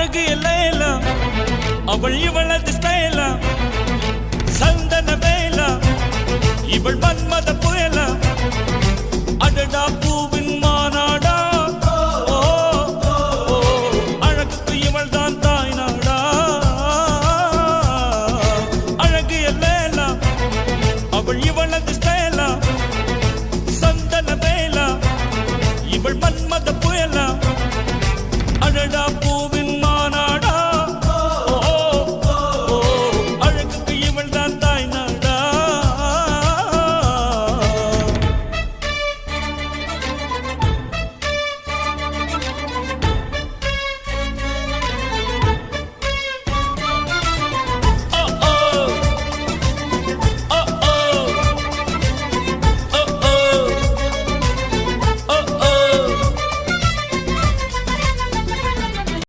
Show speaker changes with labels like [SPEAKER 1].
[SPEAKER 1] அழகு எல்லாம் அவள் இவளது ஸ்டைலா சந்தன வேலா இவள் மன்மத புயலா அடடா பூ